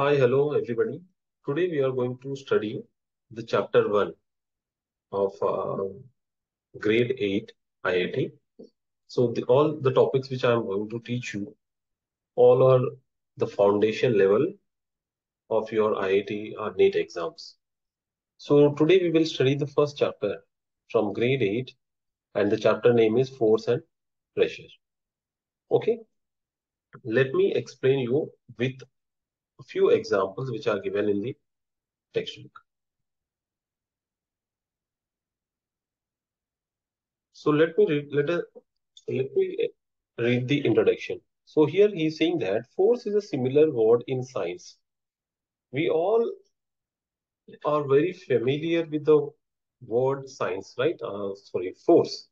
Hi, hello everybody. Today we are going to study the chapter 1 of grade 8 IIT. So all the topics which I am going to teach you all are the foundation level of your IIT or NEET exams. So today we will study the first chapter from grade 8 and the chapter name is force and pressure. Okay, let me explain you with a few examples which are given in the textbook. So let me read the introduction. So here he is saying that force is a similar word in science. We all are very familiar with the word science, right? Sorry, force.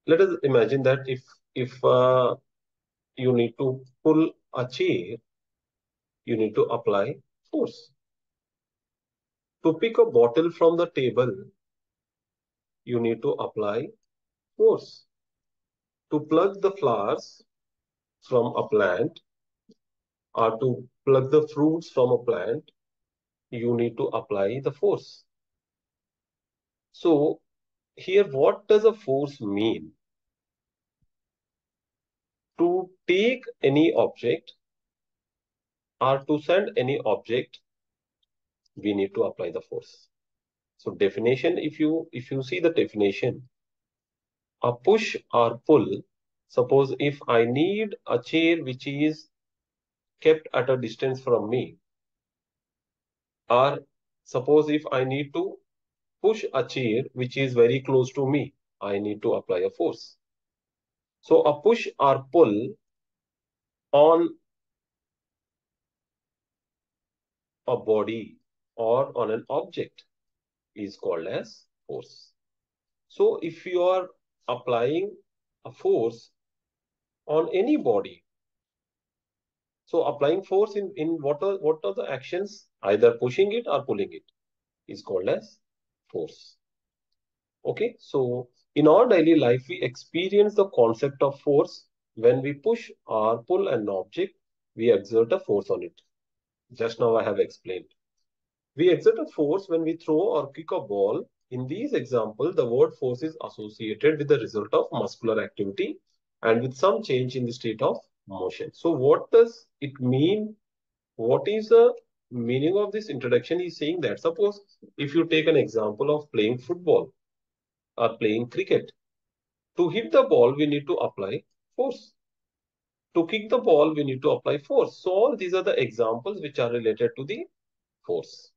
Let us imagine that if you need to pull a chair, you need to apply force. To pick a bottle from the table, you need to apply force. To plug the flowers from a plant or to plug the fruits from a plant, you need to apply the force. So here, what does a force mean? To take any object or to send any object, we need to apply the force. So definition, if you see the definition, a push or pull, suppose if I need a chair which is kept at a distance from me, or suppose if I need to push a chair which is very close to me, I need to apply a force. So a push or pull on a body or on an object is called as force. So if you are applying a force on any body, so applying force in what are the actions? Either pushing it or pulling it is called as force. Okay, so in our daily life, we experience the concept of force when we push or pull an object, we exert a force on it. Just now I have explained. We exert a force when we throw or kick a ball. In these examples, the word force is associated with the result of muscular activity and with some change in the state of motion. So what does it mean? What is the meaning of this introduction? He's saying that suppose if you take an example of playing football or playing cricket, to hit the ball, we need to apply force. To kick the ball, we need to apply force. So all these are the examples which are related to the force.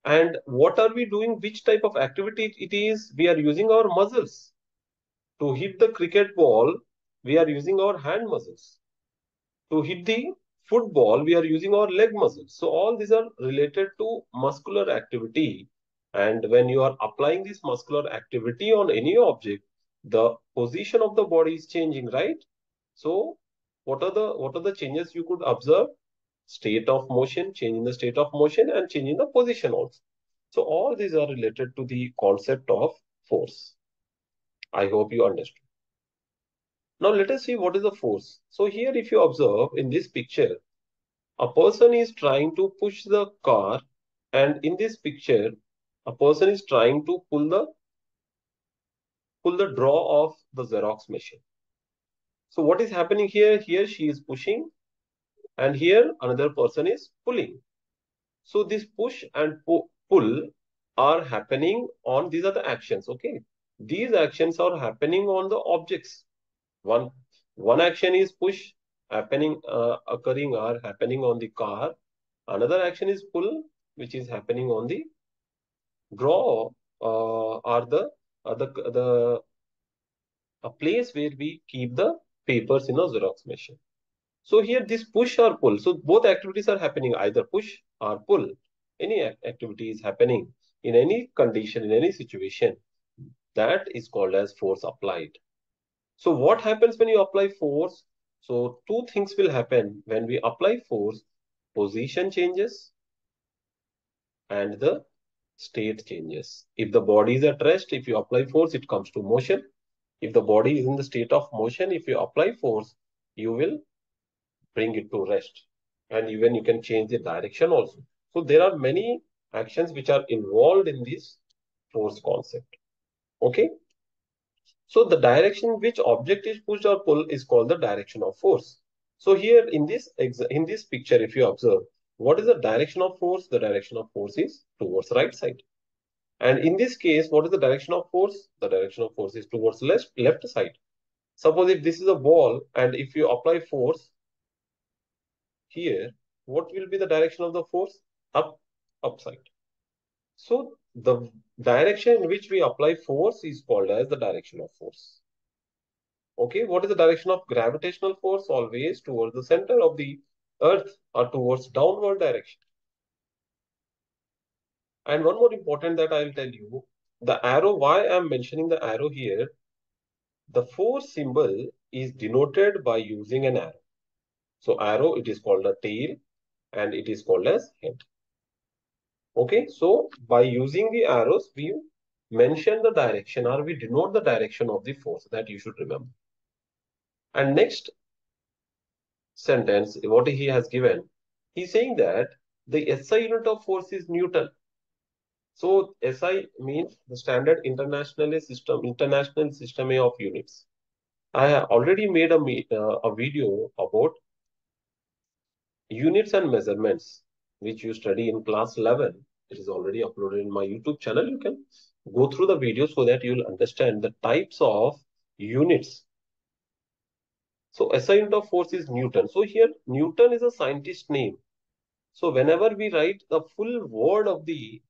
And what are we doing? Which type of activity it is? We are using our muscles. To hit the cricket ball, we are using our hand muscles. To hit the football, we are using our leg muscles. So all these are related to muscular activity. And when you are applying this muscular activity on any object, the position of the body is changing, right? So what are the changes you could observe? State of motion, change in the state of motion, and change in the position also. So all these are related to the concept of force. I hope you understood. Now let us see what is the force. So here if you observe in this picture, a person is trying to push the car, and in this picture, a person is trying to pull the draw of the Xerox machine. So what is happening here? Here she is pushing and here another person is pulling. So this push and pull are happening on, these are the actions, okay? These actions are happening on the objects. One, one action is push occurring or happening on the car. Another action is pull, which is happening on the draw or the a place where we keep the papers in a Xerox machine. So here this push or pull. So both activities are happening, either push or pull. Any activity is happening in any condition, in any situation. That is called as force applied. So what happens when you apply force? So two things will happen when we apply force. Position changes and the state changes. If the body is at rest, if you apply force, it comes to motion. If the body is in the state of motion, if you apply force, you will bring it to rest. and even you can change the direction also. So there are many actions which are involved in this force concept. Okay. So the direction which object is pushed or pulled is called the direction of force. So here in this picture, if you observe, what is the direction of force? The direction of force is towards right side. And in this case, what is the direction of force? The direction of force is towards left side. Suppose if this is a ball and if you apply force here, what will be the direction of the force? Upside. So the direction in which we apply force is called as the direction of force. Okay, what is the direction of gravitational force? Always towards the center of the earth or towards downward direction. And one more important that I'll tell you, the arrow, why I'm mentioning the arrow here, the force symbol is denoted by using an arrow. So arrow, it is called a tail and it is called as head. Okay, so by using the arrows, we mention the direction or we denote the direction of the force that you should remember. And next sentence, what he has given, he's saying that the SI unit of force is Newton. So SI means the standard international system of units. I have already made a video about units and measurements, which you study in class 11. It is already uploaded in my YouTube channel. You can go through the video so that you'll understand the types of units. So SI unit of force is Newton. So here Newton is a scientist name. So whenever we write the full word of the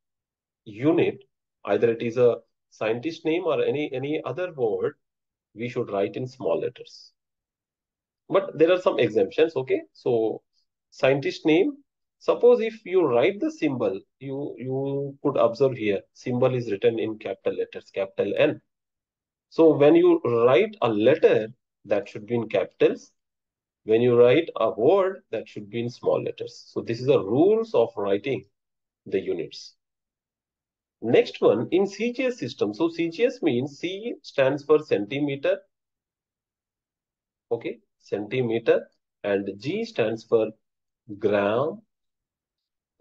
unit, either it is a scientist name or any other word, we should write in small letters. But there are some exemptions, okay? So scientist name, suppose if you write the symbol, you could observe here, symbol is written in capital letters, capital N. So when you write a letter, that should be in capitals. When you write a word, that should be in small letters. So this is the rules of writing the units. Next one, in CGS system. So CGS means C stands for centimeter, okay, centimeter, and G stands for gram,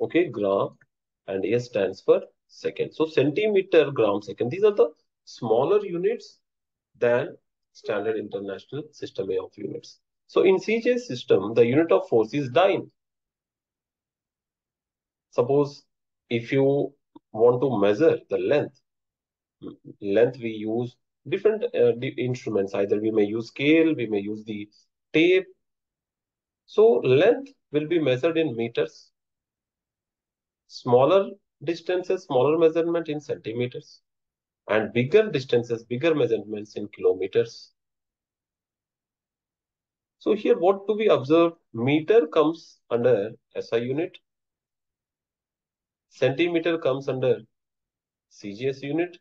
okay, gram, and S stands for second. So centimeter, gram, second. These are the smaller units than standard international system of units. So in CGS system, the unit of force is dyne. Suppose if you want to measure the length we use different instruments. Either we may use scale, we may use the tape. So length will be measured in meters. Smaller distances, smaller measurement in centimeters. And bigger distances, bigger measurements in kilometers. So here what do we observe? Meter comes under SI unit. Centimeter comes under CGS unit.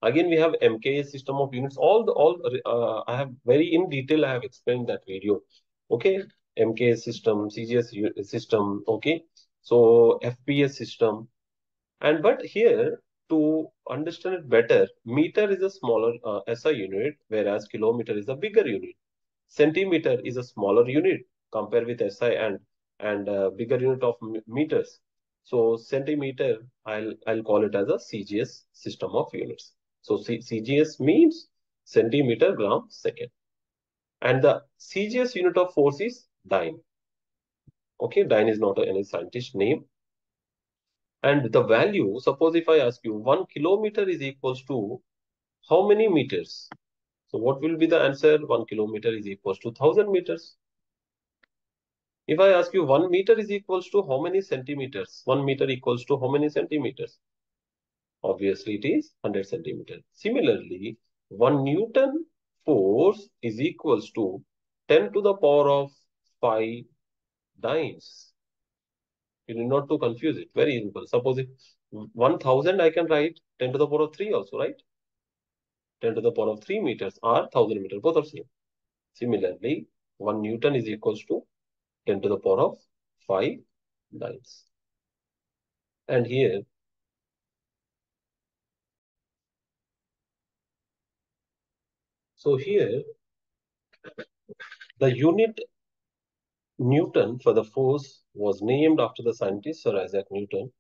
Again, we have MKS system of units. I have very in detail. I have explained that video. Okay, MKS system, CGS system. Okay, so FPS system. And but here to understand it better, meter is a smaller SI unit, whereas kilometer is a bigger unit. Centimeter is a smaller unit compared with SI and bigger unit of meters. So centimeter, I'll call it as a CGS system of units. So CGS means centimeter, gram, second. And the CGS unit of force is dyne. Okay, dyne is not any scientist name. And the value, suppose if I ask you 1 kilometer is equals to how many meters? So what will be the answer? 1 kilometer is equals to 1000 meters. If I ask you 1 meter is equals to how many centimeters? 1 meter equals to how many centimeters? Obviously, it is 100 centimeters. Similarly, 1 Newton force is equals to 10 to the power of 5 dynes. You need not to confuse it. Very simple. Suppose if 1000, I can write 10 to the power of 3 also, right? 10 to the power of 3 meters or 1000 meters, both are same. Similarly, 1 Newton is equals to 10 to the power of 5 dynes. And here, so here, the unit Newton for the force was named after the scientist Sir Isaac Newton.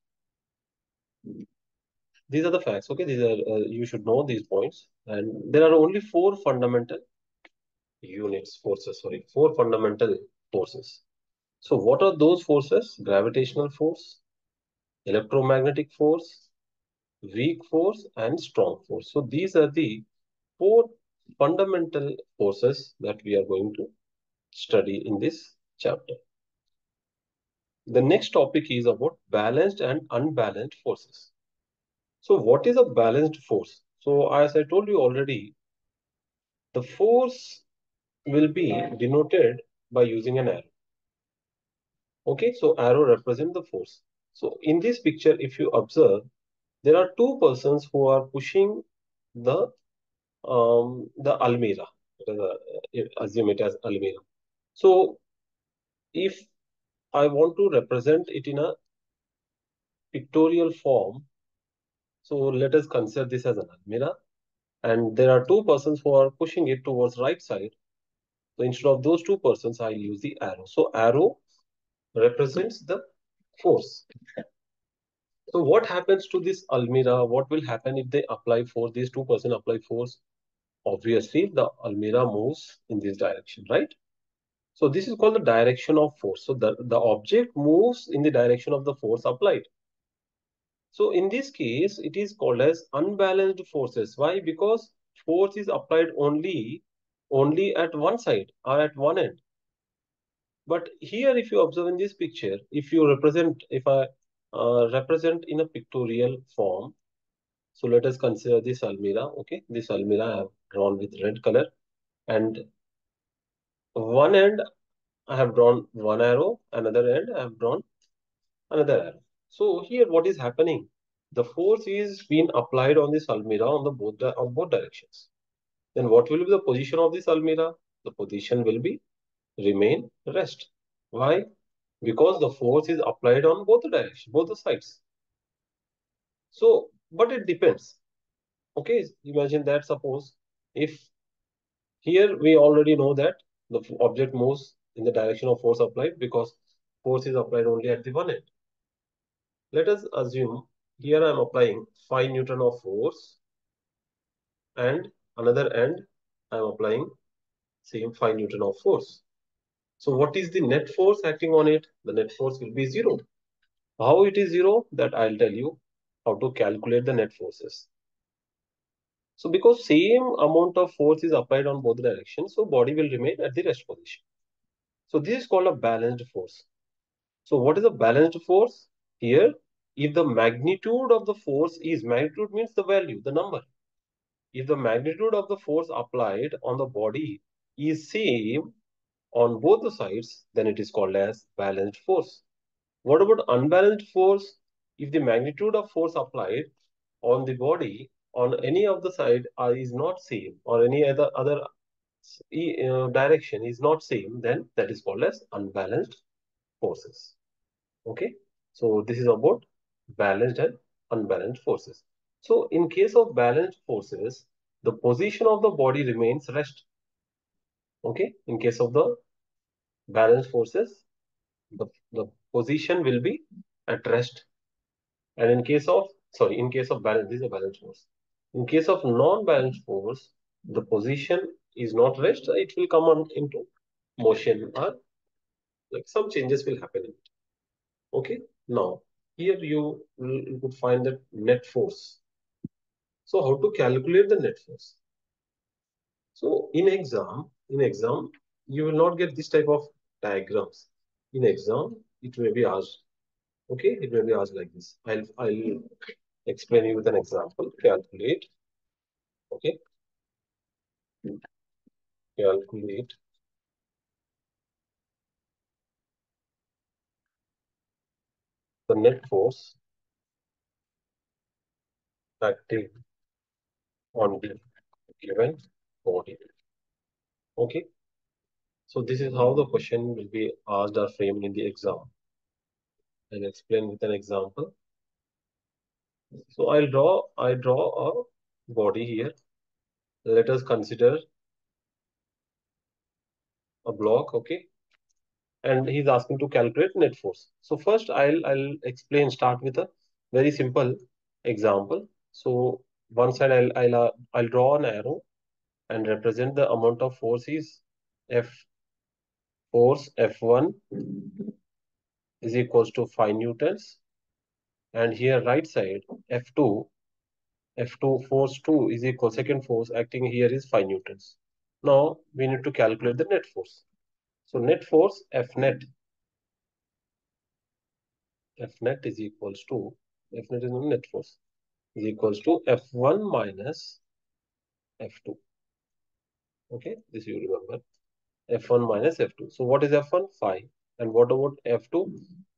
These are the facts, okay? These are you should know these points. And there are only four fundamental four fundamental forces. So what are those forces? Gravitational force, electromagnetic force, weak force, and strong force. So these are the four fundamental forces that we are going to study in this chapter. The next topic is about balanced and unbalanced forces. So what is a balanced force? So as I told you already, the force will be denoted by using an arrow. Okay, so arrow represent the force. So in this picture, if you observe, there are two persons who are pushing the almirah. Assume it as almirah. So if I want to represent it in a pictorial form, so let us consider this as an almirah, and there are two persons who are pushing it towards right side. So instead of those two persons, I'll use the arrow. So arrow represents the force. So what happens to this almirah? What will happen if they apply force? These two persons apply force. Obviously, the almirah moves in this direction, right? So this is called the direction of force. So the object moves in the direction of the force applied. So in this case, it is called as unbalanced forces. Why? Because force is applied only at one side or at one end. But here, if you observe in this picture, if I represent in a pictorial form, so let us consider this almirah. Okay, this almirah I have drawn with red color, and one end I have drawn one arrow, another end I have drawn another arrow. So here, what is happening? The force is being applied on this almirah on both directions. Then what will be the position of this almirah? The position will be remain rest. Why? Because the force is applied on both the directions, both the sides. So, but it depends. Okay, imagine that suppose if here we already know that the object moves in the direction of force applied because force is applied only at the one end. Let us assume here I am applying 5 Newton of force and another end I am applying same 5 Newton of force. So what is the net force acting on it? The net force will be zero. How it is zero? That I'll tell you how to calculate the net forces. So because same amount of force is applied on both directions, so body will remain at the rest position. So this is called a balanced force. So what is a balanced force? Here, if the magnitude of the force is, magnitude means the value, the number. If the magnitude of the force applied on the body is same on both the sides, then it is called as balanced force. What about unbalanced force? If the magnitude of force applied on the body on any of the side is not same or any other direction is not same, then that is called as unbalanced forces. Okay, so this is about balanced and unbalanced forces. So in case of balanced forces, the position of the body remains rest. Okay, in case of the balanced forces, the position will be at rest. And in case of balance, this is a balanced force. In case of non-balanced force, the position is not rest, it will come on into motion or like some changes will happen in it. Okay, now here you could find the net force. So how to calculate the net force? So in exam, you will not get this type of diagrams. In exam, it may be asked. Okay, it may be asked like this. I'll explain you with an example. Calculate. Okay, calculate the net force acting on the given body. Okay, so this is how the question will be asked or framed in the exam. I'll explain with an example. So I draw a body here. Let us consider a block, okay? and he's asking to calculate net force. So first start with a very simple example. So one side I'll draw an arrow and represent the amount of force is F force F1 is equals to 5 newtons, and here right side F2 force 2 is equal second force acting here is 5 newtons. Now we need to calculate the net force. So net force F net is equals to F net is not net force is equals to F1 minus F2. Okay, this you remember. F1 minus F2. So what is F1? 5. And what about F2?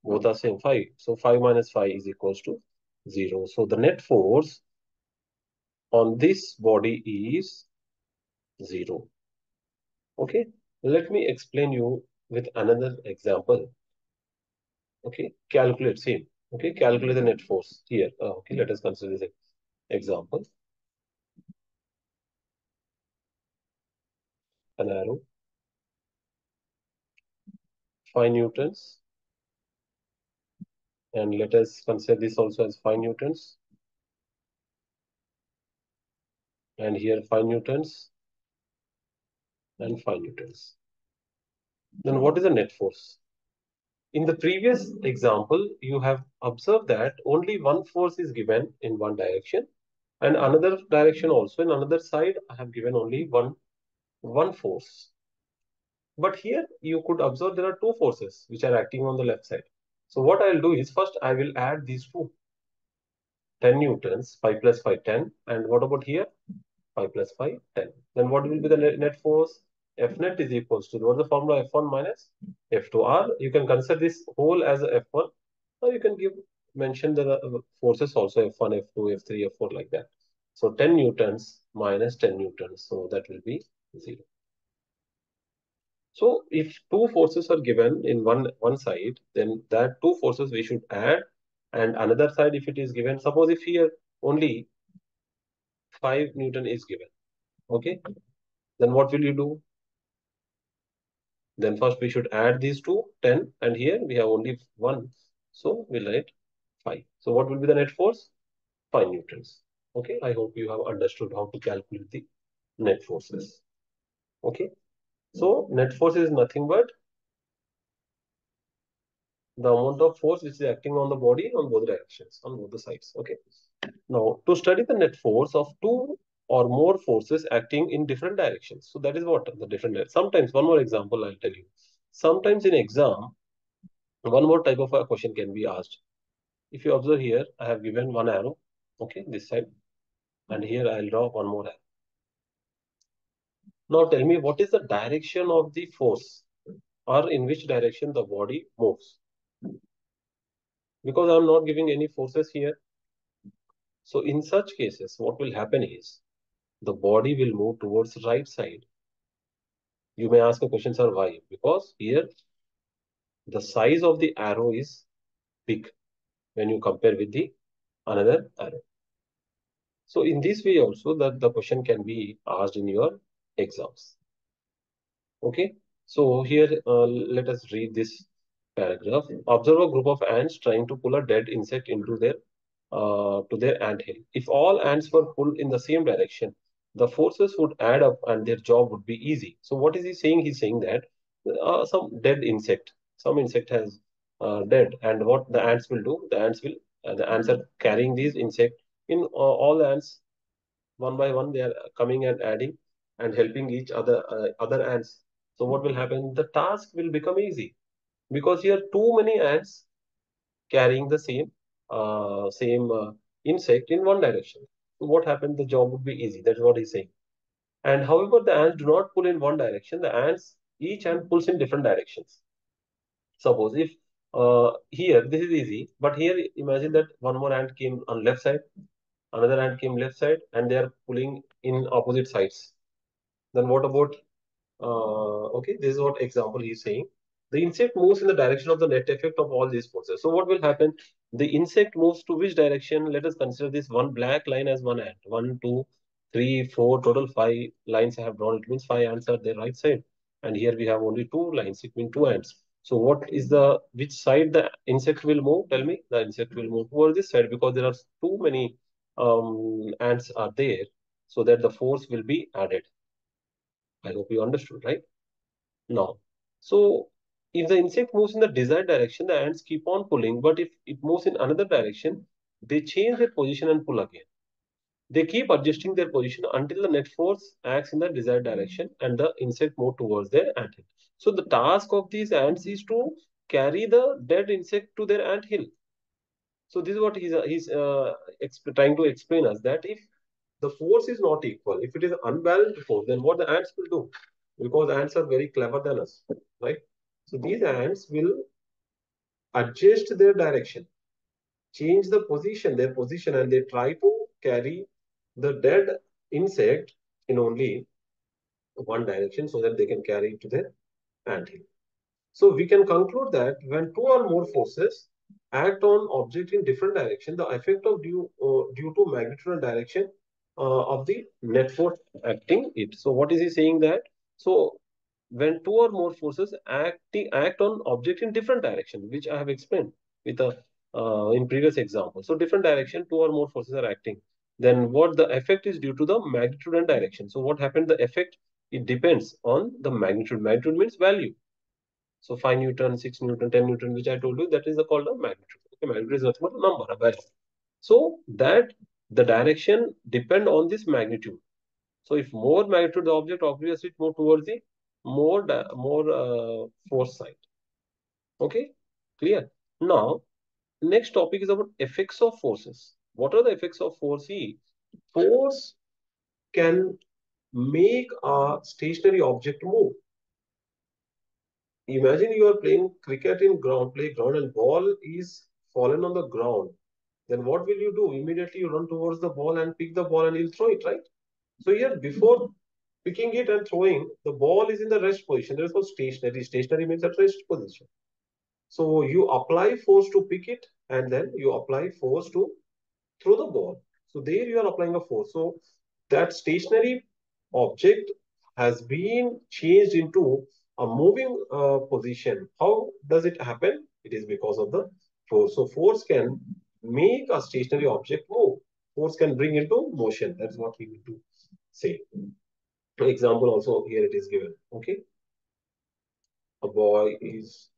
Both are same 5. So 5 minus 5 is equals to 0. So the net force on this body is 0. Okay, let me explain you with another example. Okay, calculate same. Okay, calculate the net force here. Okay, let us consider this example. An arrow, 5 newtons, and let us consider this also as 5 newtons, and here 5 newtons and 5 newtons. Then what is the net force? In the previous example, you have observed that only one force is given in one direction, and another direction also. In another side, I have given only one force. But here you could observe there are two forces which are acting on the left side. So what I'll do is first I will add these two. 10 newtons, 5 plus 5, 10. And what about here? 5 plus 5, 10. Then what will be the net force? F net is equals to, what is the formula? F1 minus F2. Or you can consider this whole as a F1. Or you can mention the forces also F1, F2, F3, F4 like that. So 10 newtons minus 10 newtons. So that will be 0. So if two forces are given in one side, then that two forces we should add, and another side if it is given, suppose if here only 5 Newton is given, okay, then what will you do? Then first we should add these two, 10, and here we have only 1, so we'll write 5. So what will be the net force? 5 newtons. Okay, I hope you have understood how to calculate the net forces. Okay, so net force is nothing but the amount of force which is acting on the body on both directions, on both the sides. Okay. Now, to study the net force of two or more forces acting in different directions. So that is what the different. Sometimes, one more example I'll tell you. Sometimes in exam, one more type of a question can be asked. If you observe here, I have given one arrow, okay, this side, and here I'll draw one more arrow. Now tell me what is the direction of the force or in which direction the body moves. Because I'm not giving any forces here. So in such cases, what will happen is the body will move towards right side. You may ask a question, sir, why? Because here the size of the arrow is big when you compare with the another arrow. So in this way also that the question can be asked in your exams. Okay. So here let us read this paragraph. Observe a group of ants trying to pull a dead insect into their to their anthill. If all ants were pulled in the same direction, the forces would add up and their job would be easy. So what is he saying? He's saying that some insect has dead, and what the ants will do? The ants are carrying these insect in all ants one by one. They are coming and adding and helping each other ants. So what will happen? The task will become easy because here too many ants carrying the same insect in one direction. So what happened? The job would be easy. That's what he's saying. And however, the ants do not pull in one direction. Each ant pulls in different directions. Suppose if here this is easy, but here imagine that one more ant came on left side, another ant came left side, and they are pulling in opposite sides. Then what about okay, this is what example he's saying. The insect moves in the direction of the net effect of all these forces. So what will happen? The insect moves to which direction? Let us consider this one black line as one ant. One, two, three, four, total 5 lines I have drawn. It means 5 ants are their right side. And here we have only 2 lines. It means 2 ants. So what is which side the insect will move? Tell me. The insect will move towards this side because there are too many ants are there, so that the force will be added. I hope you understood, right? Now, so if the insect moves in the desired direction, the ants keep on pulling, but if it moves in another direction, they change their position and pull again. They keep adjusting their position until the net force acts in the desired direction and the insect move towards their anthill. So the task of these ants is to carry the dead insect to their anthill. So this is what he's trying to explain us, that if the force is not equal, if it is unbalanced force, then what the ants will do? Because ants are very clever than us, right? So these ants will adjust their direction, change their position, and they try to carry the dead insect in only one direction so that they can carry it to their anthill. So we can conclude that when two or more forces act on object in different direction, the effect of due to magnitude and direction of the net force acting it. So what is he saying that? So when two or more forces act on object in different direction, which I have explained with a in previous example. So different direction, two or more forces are acting. Then what the effect is due to the magnitude and direction. So what happened? The effect, it depends on the magnitude. Magnitude means value. So 5 Newton, 6 Newton, 10 Newton, which I told you, that is called a magnitude. Okay, magnitude is nothing but a number, a value. So that the direction depend on this magnitude. So if more magnitude the object, obviously it move towards the more force side. Okay, clear. Now, next topic is about effects of forces. What are the effects of force? See, force can make a stationary object move. Imagine you are playing cricket in playground, and ball is fallen on the ground. Then what will you do? Immediately you run towards the ball and pick the ball and you'll throw it, right? So here, before picking it and throwing, the ball is in the rest position. There is no stationary. Stationary means at rest position. So you apply force to pick it, and then you apply force to through the ball. So there you are applying a force. So that stationary object has been changed into a moving position. How does it happen? It is because of the force. So force can make a stationary object move. Force can bring into motion. That's what we need to say. Example also here it is given. Okay, a boy is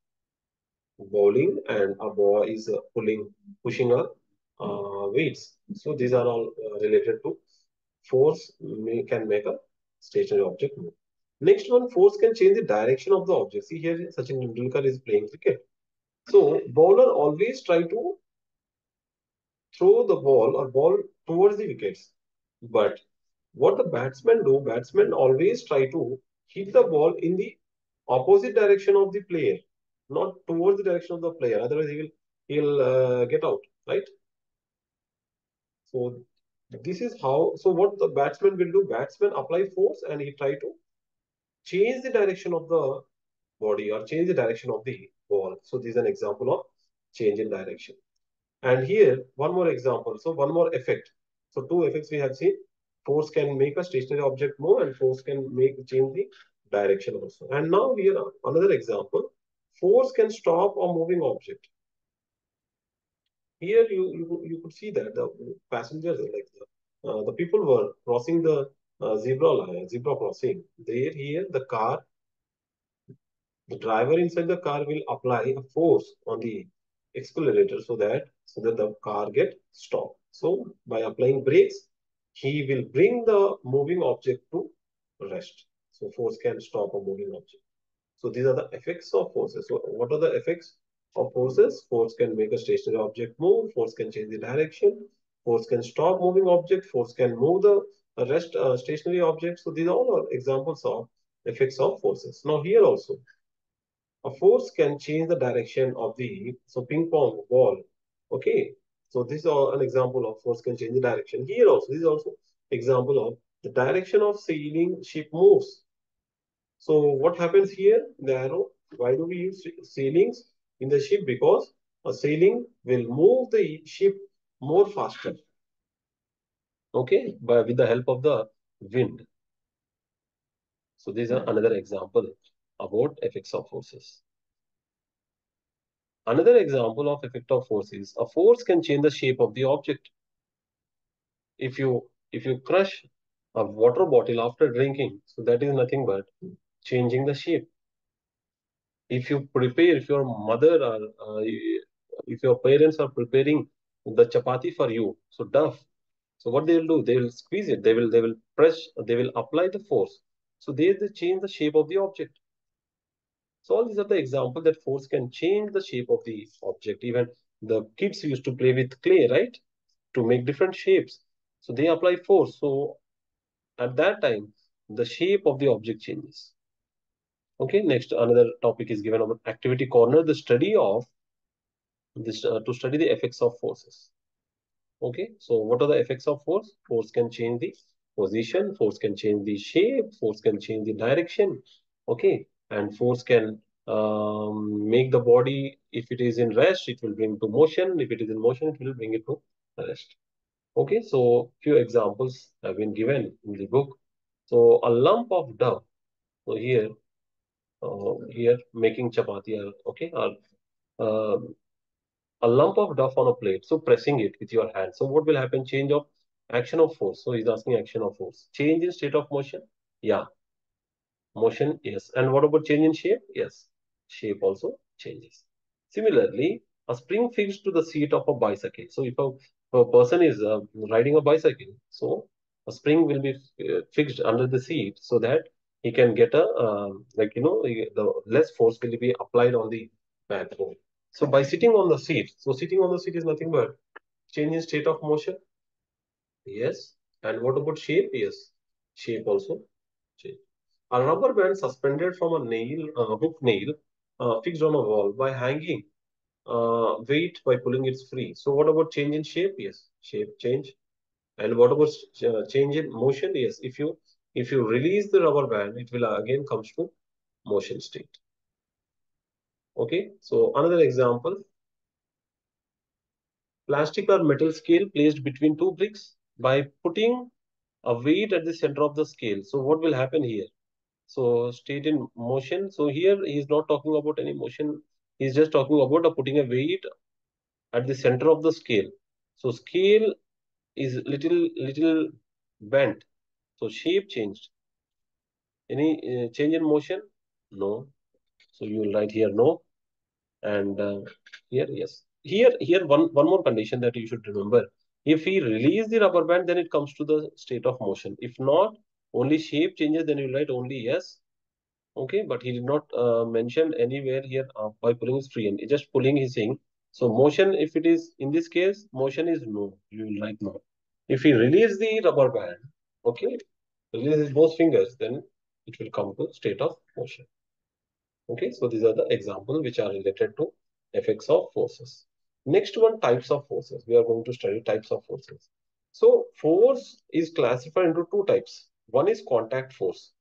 bowling and a boy is pushing a weights. So these are all related to force can make a stationary object move. Next one, force can change the direction of the object. See here, Sachin Tendulkar is playing cricket. So bowler always try to throw the ball or ball towards the wickets. But what the batsmen do, batsmen always try to hit the ball in the opposite direction of the player, not towards the direction of the player. Otherwise, he'll get out, right? So this is how. So what the batsman will do? Batsman apply force and he try to change the direction of the body or change the direction of the ball. So this is an example of change in direction. And here one more example. So one more effect. So two effects we have seen. Force can make a stationary object move and force can make change the direction also. And now here another example. Force can stop a moving object. Here you could see that the passengers like the people were crossing the zebra line, zebra crossing. There here the driver inside the car will apply a force on the accelerator so that the car get stopped. So by applying brakes, he will bring the moving object to rest. So force can stop a moving object. So these are the effects of forces. So what are the effects of forces? Force can make a stationary object move. Force can change the direction. Force can stop moving object. Force can move the rest stationary object. So these all are examples of effects of forces. Now here also, a force can change the direction of the ping pong ball. Okay. So this is an example of force can change the direction. Here also, this is also example of the direction of sailing ship moves. So what happens here in the arrow? Why do we use sailings in the ship? Because a sailing will move the ship more faster. Okay, but with the help of the wind. So this is another example about effects of forces. Another example of effect of force is a force can change the shape of the object. If you crush a water bottle after drinking, so that is nothing but changing the shape. If your mother or if your parents are preparing the chapati for you, so duff, so what they will do, they will squeeze it, they will press, they will apply the force. So they change the shape of the object. So all these are the examples that force can change the shape of the object. Even the kids used to play with clay, right? To make different shapes. So they apply force. So at that time, the shape of the object changes. Okay, next another topic is given on activity corner, the study of this to study the effects of forces. Okay, so what are the effects of force? Force can change the position, force can change the shape, force can change the direction. Okay, and force can make the body, if it is in rest, it will bring to motion. If it is in motion, it will bring it to rest. Okay, so few examples have been given in the book. So a lump of dough. So here making chapati, okay, uh, a lump of duff on a plate. So pressing it with your hand. So what will happen? Change of action of force. So he's asking action of force. Change in state of motion. Yeah, motion. Yes. And what about change in shape? Yes, shape also changes. Similarly, a spring fixed to the seat of a bicycle. So if a person is riding a bicycle, so a spring will be fixed under the seat so that he can get a the less force will be applied on the backbone. So by sitting on the seat, so sitting on the seat is nothing but change in state of motion. Yes. And what about shape? Yes, shape also change. A rubber band suspended from a hook nail, fixed on a wall by hanging weight by pulling it free. So what about change in shape? Yes, shape change. And what about change in motion? Yes, if you release the rubber band, it will again comes to motion state. Okay. So another example: plastic or metal scale placed between two bricks by putting a weight at the center of the scale. So what will happen here? So state in motion. So here he is not talking about any motion. He's just talking about putting a weight at the center of the scale. So scale is little bent. So shape changed. Any change in motion? No. So you will write here no, and here yes. Here one more condition that you should remember. If he release the rubber band, then it comes to the state of motion. If not, only shape changes. Then you write only yes. Okay, but he did not mention anywhere here by pulling is free and just pulling is saying. So motion, if it is in this case, motion is no. You will write no. If he release the rubber band, okay, release his both fingers, then it will come to state of motion. Okay, so these are the examples which are related to effects of forces. Next one, types of forces. We are going to study types of forces. So force is classified into two types. One is contact force.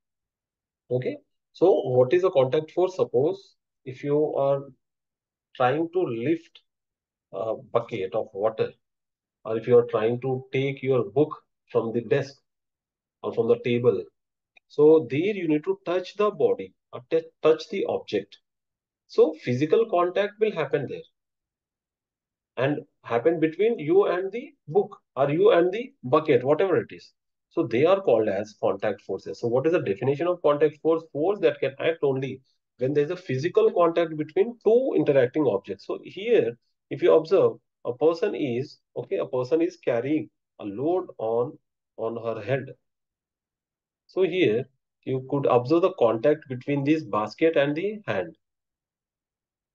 Okay, so what is a contact force? Suppose if you are trying to lift a bucket of water, or if you are trying to take your book from the desk or from the table, so there you need to touch the body or touch the object. So physical contact will happen there and happen between you and the book or you and the bucket, whatever it is. So they are called as contact forces. So what is the definition of contact force? Force that can act only when there is a physical contact between two interacting objects. So here, if you observe, a person is carrying a load on her head. So here you could observe the contact between this basket and the hand,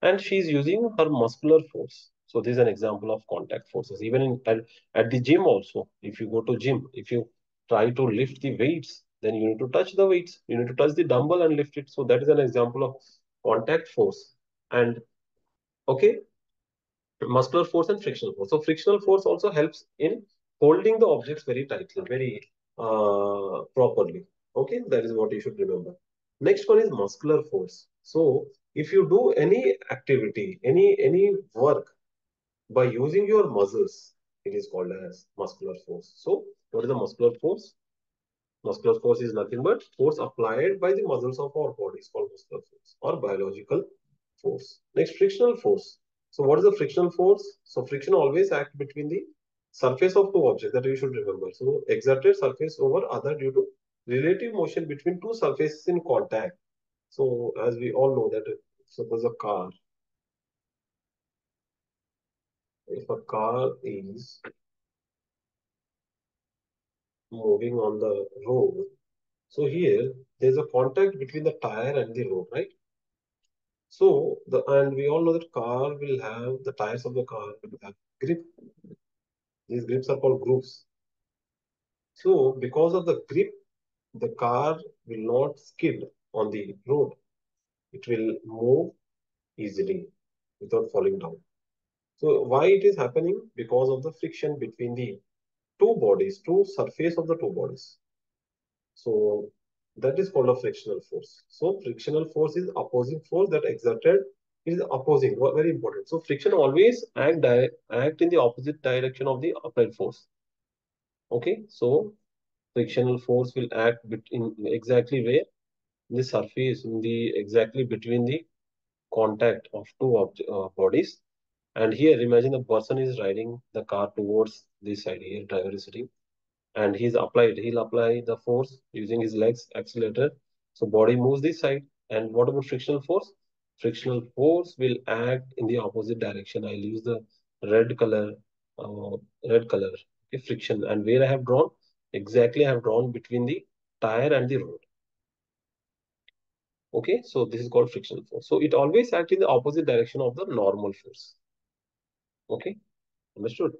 and she's using her muscular force. So this is an example of contact forces. Even at the gym also, if you go to gym, if you try to lift the weights, then you need to touch the weights. You need to touch the dumbbell and lift it. So that is an example of contact force. And okay, muscular force and frictional force. So frictional force also helps in holding the objects very tightly, very properly. Okay, that is what you should remember. Next one is muscular force. So if you do any activity, any work by using your muscles, it is called as muscular force. So what is the muscular force? Muscular force is nothing but force applied by the muscles of our body is called muscular force or biological force. Next, frictional force. So what is the frictional force? So friction always acts between the surface of two objects, that you should remember. So exerted surface over other due to relative motion between two surfaces in contact. So as we all know that suppose a car, if a car is moving on the road, so here there's a contact between the tire and the road, right? So the and we all know that car will have the tires of the car will have grip. These grips are called grooves. So because of the grip, the car will not skid on the road. It will move easily without falling down. So why it is happening? Because of the friction between the two bodies, two surface of the two bodies. So that is called a frictional force. So frictional force is opposing force that exerted is opposing. Very important. So friction always act in the opposite direction of the applied force. Okay, so frictional force will act in exactly where the surface in the exactly between the contact of two bodies. And here imagine the person is riding the car towards this side. Here driver is sitting and he'll apply the force using his legs accelerator, so body moves this side. And what about frictional force? Frictional force will act in the opposite direction. I'll use the red color, uh, okay, friction. And where I have drawn, exactly I have drawn between the tire and the road. Okay, so this is called frictional force. So it always acts in the opposite direction of the normal force. Okay, understood?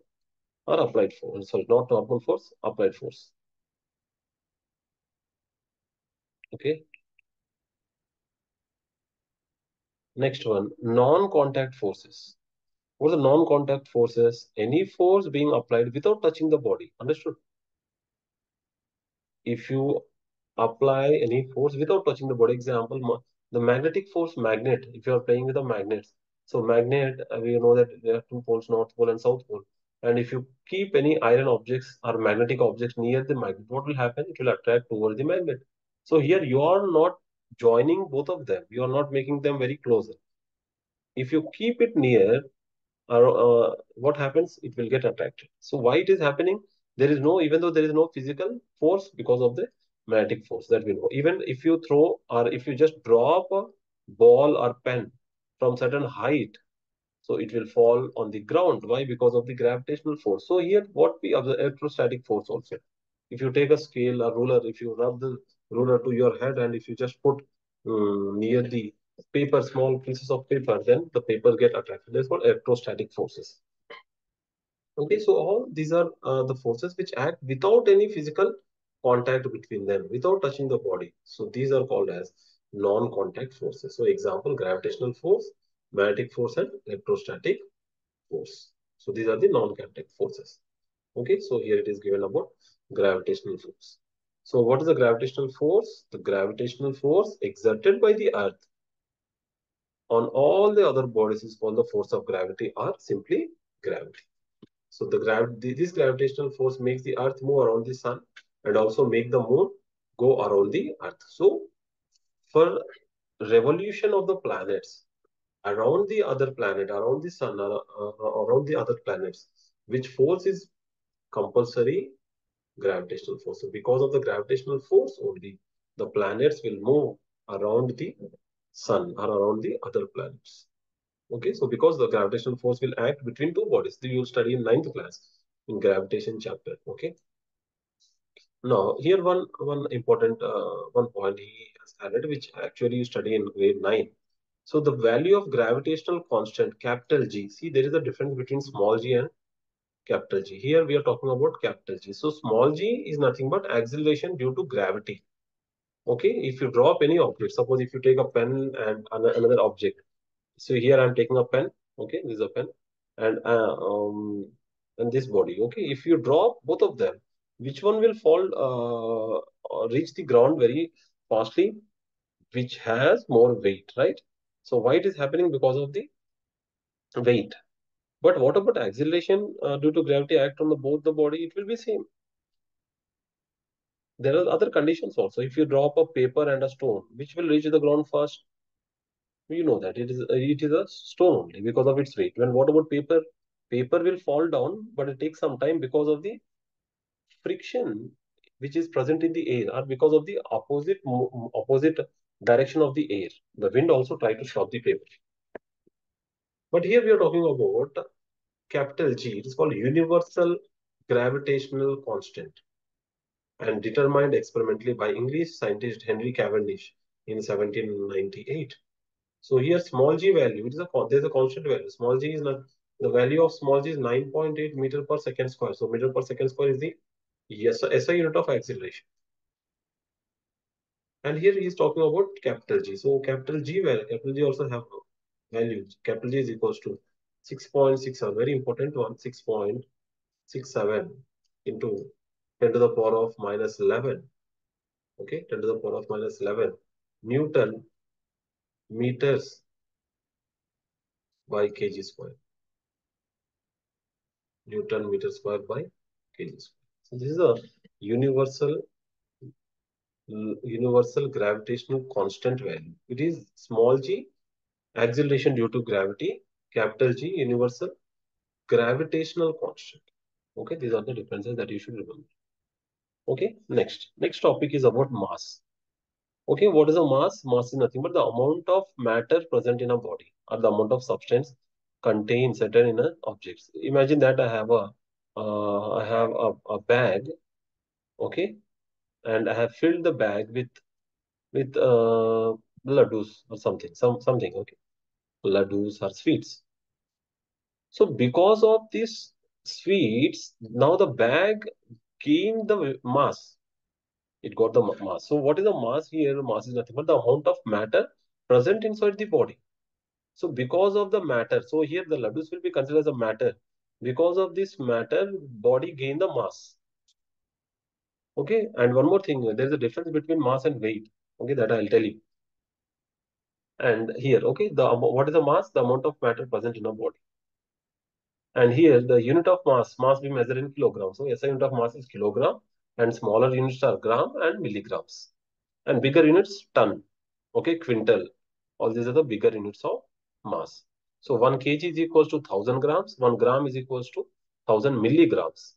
Or applied force. Sorry, not normal force, applied force. Okay. Next one, non-contact forces. What are the non-contact forces? Any force being applied without touching the body. Understood? If you apply any force without touching the body, example, the magnetic force magnet, if you are playing with a magnet. So magnet, we know that there are two poles, north pole and south pole. And if you keep any iron objects or magnetic objects near the magnet, what will happen? It will attract towards the magnet. So here you are not joining both of them. You are not making them very close. If you keep it near, what happens? It will get attracted. So why it is happening? There is no, even though there is no physical force because of the magnetic force that we know. Even if you throw or if you just drop a ball or pen from certain height, so it will fall on the ground. Why? Because of the gravitational force. So here what we observe electrostatic force also. If you take a scale or ruler, if you rub the ruler to your head and if you just put near the paper, small pieces of paper, then the paper get attracted. That's called electrostatic forces. Okay, so all these are the forces which act without any physical contact between them, without touching the body. So these are called as non-contact forces. So example, gravitational force, magnetic force, and electrostatic force. So these are the non-contact forces. Okay, so here it is given about gravitational force. So what is the gravitational force? The gravitational force exerted by the earth on all the other bodies is called the force of gravity or simply gravity. So this gravitational force makes the earth move around the sun and also make the moon go around the earth. So for revolution of the planets around the other planet, around the sun, around the other planets, which force is compulsory? Gravitational force. So because of the gravitational force only, the planets will move around the sun or around the other planets. Okay, so because the gravitational force will act between two bodies, you will study in ninth class in gravitation chapter. Okay. Now here one important one point he has added, which actually you study in grade 9. So the value of gravitational constant capital G. See, there is a difference between small g and capital G. Here we are talking about capital G. So small g is nothing but acceleration due to gravity. Okay, if you drop any object, suppose if you take a pen and another object. So here I'm taking a pen. Okay, this is a pen, and and this body. Okay, if you drop both of them, which one will fall or reach the ground very fastly? Which has more weight, right? So why it is happening? Because of the weight. But what about acceleration due to gravity act on the both the body? It will be same. There are other conditions also. If you drop a paper and a stone, which will reach the ground first? You know that it is a stone only because of its weight. When what about paper? Paper will fall down, but it takes some time because of the friction which is present in the air, or because of the opposite direction of the air. The wind also try to stop the paper. But here we are talking about capital G. It is called universal gravitational constant and determined experimentally by English scientist Henry Cavendish in 1798. So here small g value, there's a constant value. Small g is not the value of small g is 9.8 meter per second square. So meter per second square is the SI unit of acceleration. And here he is talking about capital G. So capital G value, capital G also have values. Capital G is equals to 6.67, very important one, 6.67 into 10 to the power of minus 11. Okay, 10 to the power of minus 11 Newton meters by kg square. Newton meter square by kg square. So this is a universal universal gravitational constant value. It is small g acceleration due to gravity, capital G universal gravitational constant. Okay, these are the differences that you should remember. Okay, next topic is about mass. Okay, what is a mass? Mass is nothing but the amount of matter present in a body or the amount of substance contained certain in a objects. Imagine that I have a bag, okay, and I have filled the bag with laddus or something, okay, laddus or sweets. So because of these sweets, now the bag gained the mass. It got the mass. So what is the mass here? Mass is nothing but the amount of matter present inside the body. So because of the matter, so here the laddus will be considered as a matter. Because of this matter, body gain the mass. Okay, and one more thing, there is a difference between mass and weight. Okay, that I'll tell you. And here, okay, what is the mass? The amount of matter present in a body. And here the unit of mass we measure in kilograms. So SI unit of mass is kilogram, and smaller units are gram and milligrams. And bigger units ton, okay, quintal. All these are the bigger units of mass. So 1 kg is equals to 1000 grams, 1 gram is equals to 1000 milligrams.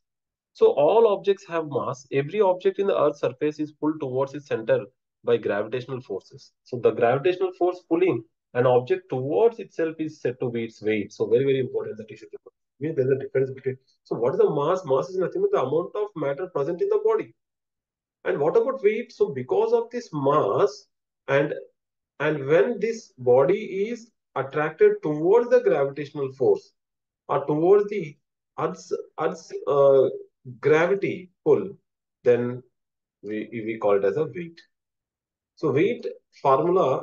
So all objects have mass. Every object in the Earth's surface is pulled towards its center by gravitational forces. So the gravitational force pulling an object towards itself is said to be its weight. So very, very important that you should remember. Means there's a difference between. So what is the mass? Mass is nothing but the amount of matter present in the body. And what about weight? So because of this mass, and and when this body is attracted towards the gravitational force or towards the Earth's gravity pull, then we call it as a weight. So weight formula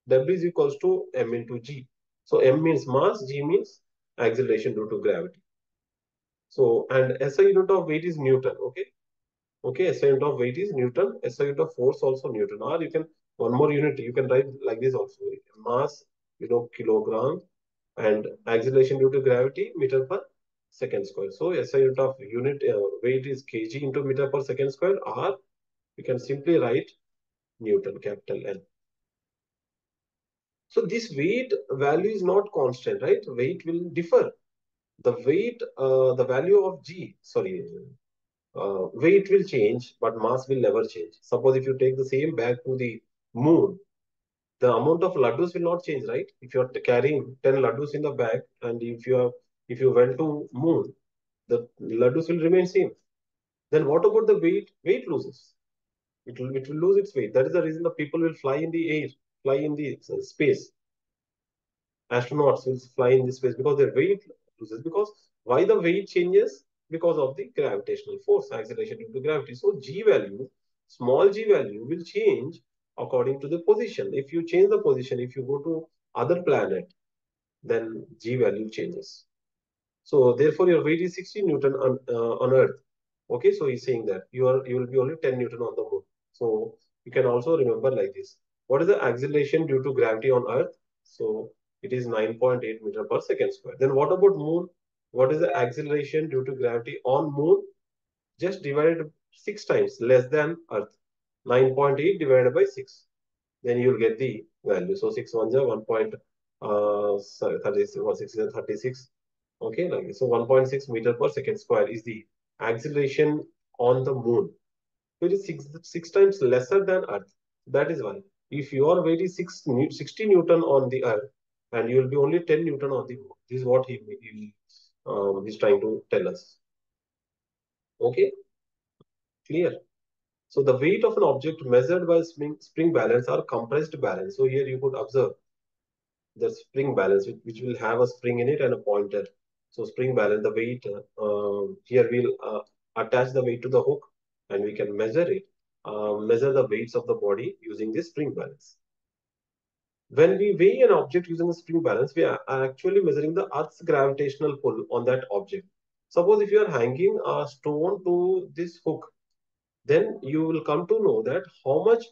W is equals to m into g. So m means mass, g means acceleration due to gravity. So and SI unit of weight is Newton. Okay. Okay, SI unit of weight is Newton, SI unit of force also Newton. Or you can, one more unit, you can write like this also. Mass, kilogram, and acceleration due to gravity, meter per second square. So SI unit of weight is kg into meter per second square, or you can simply write Newton, capital N. So this weight value is not constant, right? Weight will differ. The value of weight will change, but mass will never change. Suppose if you take the same bag to the moon, the amount of laddus will not change, right? If you are carrying 10 laddus in the bag, and if you went to moon, the laddus will remain same. Then what about the weight? Weight loses. It will lose its weight. That is the reason the people will fly in the air, fly in the space. Astronauts will fly in this space because their weight loses. Because why the weight changes? Because of the gravitational force, acceleration due to gravity. So g value, small g value will change according to the position. If you change the position, if you go to other planet, then g value changes. So therefore, your weight is 16 Newton on Earth. Okay, so he's saying that you will be only 10 Newton on the moon. So you can also remember like this. What is the acceleration due to gravity on Earth? So it is 9.8 meter per second square. Then what about moon? What is the acceleration due to gravity on moon? Just divided 6 times less than Earth. 9.8 divided by 6. then you'll get the value. So 6 1 0 36. Okay, like this. So 1.6 meter per second square is the acceleration on the moon. So it is six times lesser than Earth. That is why. If your weight is 60 Newton on the Earth and you will be only 10 Newton on the moon. This is what he's trying to tell us. Okay, clear. So the weight of an object measured by spring balance or compressed balance. So here you could observe the spring balance, which will have a spring in it and a pointer. So spring balance, the weight, here we'll attach the weight to the hook and we can measure it, measure the weights of the body using this spring balance. When we weigh an object using a spring balance, we are actually measuring the Earth's gravitational pull on that object. Suppose if you are hanging a stone to this hook, then you will come to know that how much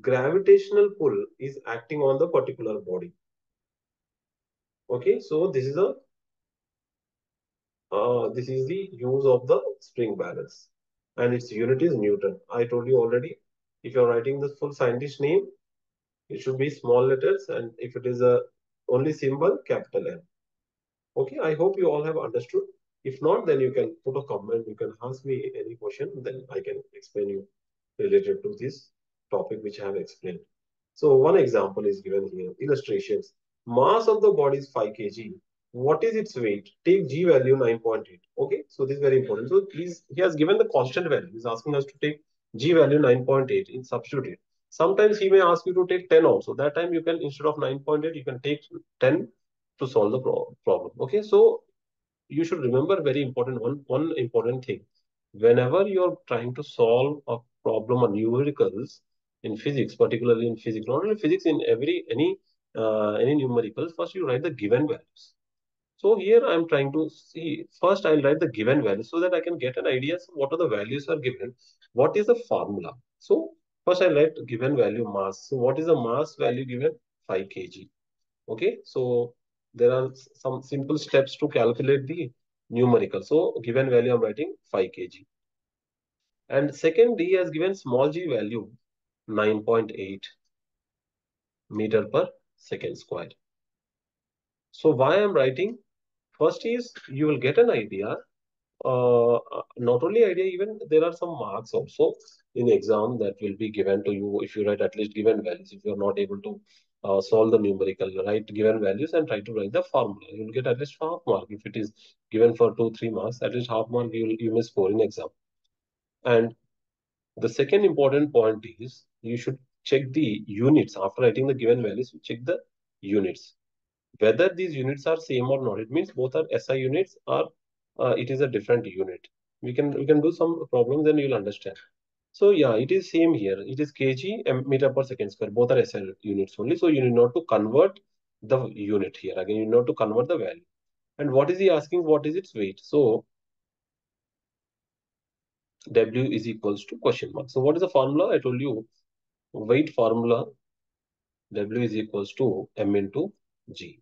gravitational pull is acting on the particular body. Okay, so this is the use of the spring balance, and its unit is Newton. I told you already. If you are writing the full scientist name, it should be small letters, and if it is a only symbol, capital N. Okay, I hope you all have understood. If not, then you can put a comment. You can ask me any question, then I can explain you related to this topic which I have explained. So one example is given here. Illustrations. Mass of the body is 5 kg. What is its weight? Take G value 9.8. Okay, so this is very important. So please, he has given the constant value. He's asking us to take G value 9.8 in substitute. Sometimes he may ask you to take 10 also. That time you can, instead of 9.8, you can take 10 to solve the problem. Okay, so you should remember very important one important thing. Whenever you're trying to solve a problem or numericals in physics, particularly in physics, not only physics, in any numericals, first you write the given values. So here I'm trying to see, first I'll write the given values so that I can get an idea of what are the values are given, what is the formula. So first I write given value mass. So what is the mass value given? 5 kg. Okay, so there are some simple steps to calculate the numerical. So given value I'm writing 5 kg. And second, D has given small g value 9.8 meter per second square. So why I'm writing? First is you will get an idea. Not only idea, even there are some marks also in the exam that will be given to you if you write at least given values. If you are not able to solve the numerical, write given values and try to write the formula. You will get at least half mark. If it is given for 2 3 marks, at least half mark you may score in exam. And the second important point is you should check the units after writing the given values. Check the units whether these units are same or not. It means both are SI units or it is a different unit. We can do some problems and you'll understand. So yeah, it is same here. It is kg meter per second square. Both are SI units only. So you need not to convert the unit here. Again, you need not to convert the value. And what is he asking? What is its weight? So W is equals to question mark. So what is the formula? I told you weight formula. W is equals to M into G.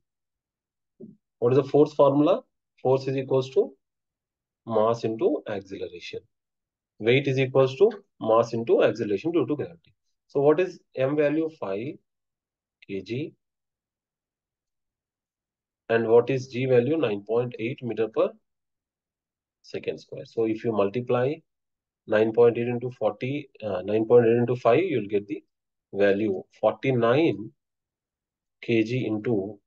What is the force formula? Force is equals to mass into acceleration. Weight is equals to mass into acceleration due to gravity. So what is M value? 5 kg. And what is G value? 9.8 meter per second square. So if you multiply 9.8 into 40, 9.8 into 5, you'll get the value 49 kg into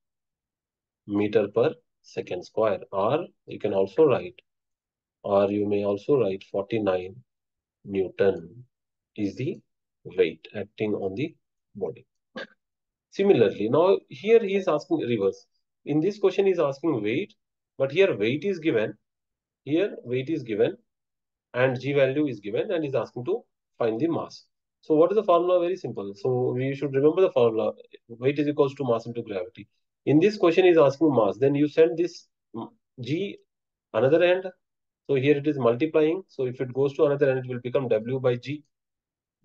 meter per second square. Or you can also write, or you may also write 49 Newton is the weight acting on the body. Similarly, now here he is asking reverse. In this question, he is asking weight, but here weight is given. Here weight is given and G value is given and is asking to find the mass. So what is the formula? Very simple. So we should remember the formula. Weight is equals to mass into gravity. In this question, he is asking mass. Then you send this G another end. So here it is multiplying. So if it goes to another end, it will become W by G.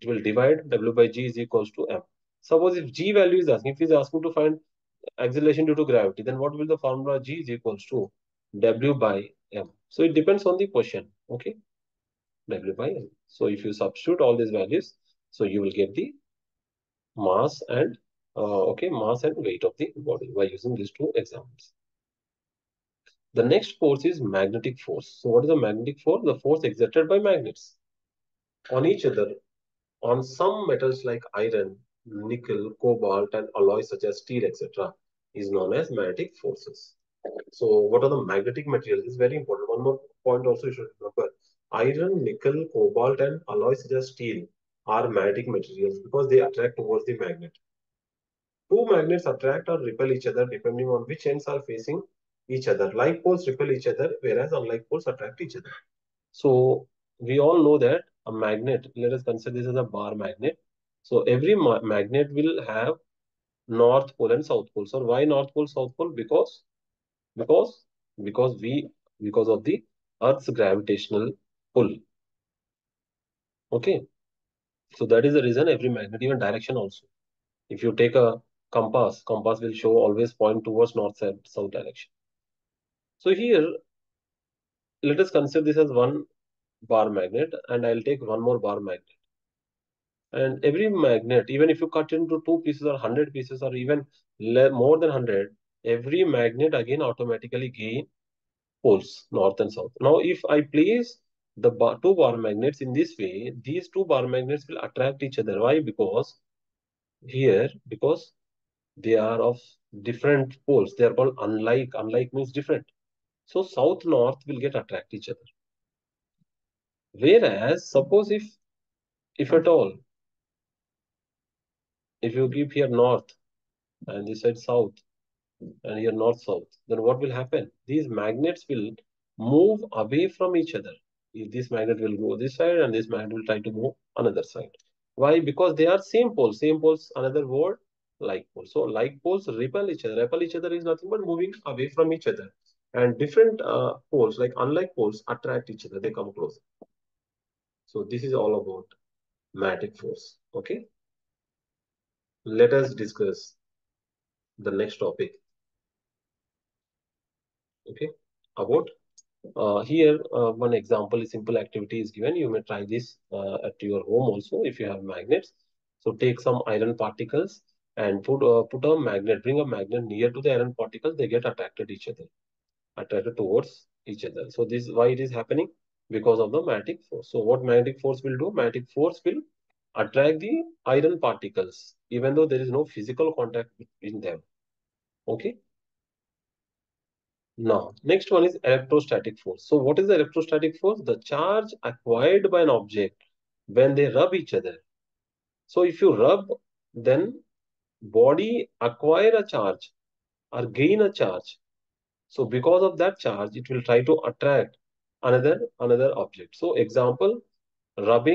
It will divide. W by G is equals to M. Suppose if G value is asking, if he is asking to find acceleration due to gravity, then what will the formula? G is equals to W by M. So it depends on the question. Okay, W by M. So if you substitute all these values, so you will get the mass and mass and weight of the body by using these two examples. The next force is magnetic force. So what is the magnetic force? The force exerted by magnets on each other on some metals like iron, nickel, cobalt, and alloys such as steel, etc., is known as magnetic forces. So, what are the magnetic materials? This is very important. One more point also you should remember. Iron, nickel, cobalt, and alloys such as steel are magnetic materials because they attract towards the magnet. Two magnets attract or repel each other depending on which ends are facing each other. Like poles repel each other, whereas unlike poles attract each other. So we all know that a magnet, let us consider this as a bar magnet. So every magnet will have north pole and south pole. So why north pole, south pole? Because because we because of the Earth's gravitational pull. Okay. So that is the reason every magnet, even direction also. If you take a compass will show always point towards north and south direction. So here, let us consider this as one bar magnet, and I'll take one more bar magnet. And every magnet, even if you cut into two pieces or 100 pieces or even more than 100, every magnet again automatically gain poles, north and south. Now, if I place the two bar magnets in this way, these two bar magnets will attract each other. Why? Because they are of different poles. They are called unlike. Unlike means different. So south, north will get attract each other. Whereas, suppose if at all, if you keep here north and this side south, and here north south, then what will happen? These magnets will move away from each other. This magnet will go this side and this magnet will try to move another side. Why? Because they are same poles. Same poles, another word, like poles. So like poles repel each other. Repel each other is nothing but moving away from each other. And different poles, like unlike poles, attract each other. They come close. So this is all about magnetic force. Okay. Let us discuss the next topic. Okay. About here, one example, is simple activity is given. You may try this at your home also if you have magnets. So take some iron particles and put a magnet, bring a magnet near to the iron particles. They get attracted towards each other. So this is why it is happening, because of the magnetic force. So what magnetic force will do? Magnetic force will attract the iron particles, even though there is no physical contact between them. Okay. Now, next one is electrostatic force. So, what is the electrostatic force? The charge acquired by an object when they rub each other. So, if you rub, then body acquire a charge or gain a charge. So, because of that charge, it will try to attract another object. So, example, rub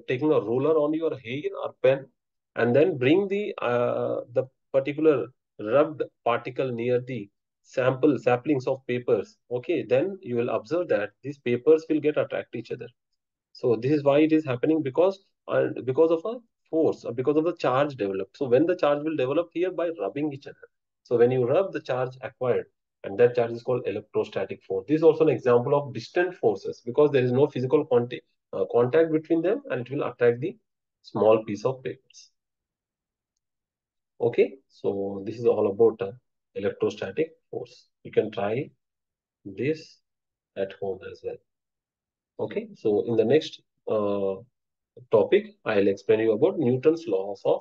taking a ruler on your hair or pen, and then bring the particular rubbed particle near the saplings of papers. Okay, then you will observe that these papers will get attract each other. So this is why it is happening, because of a force, or because of the charge developed. So when the charge will develop here by rubbing each other. So when you rub, the charge acquired, and that charge is called electrostatic force. This is also an example of distant forces, because there is no physical contact between them, and it will attract the small piece of papers. Okay, so this is all about electrostatic force. You can try this at home as well. Okay, so in the next topic, I'll explain you about Newton's laws of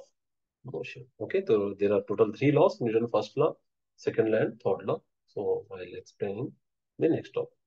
motion. Okay, so there are total three laws: Newton first law, second law, and third law. So I'll explain the next topic.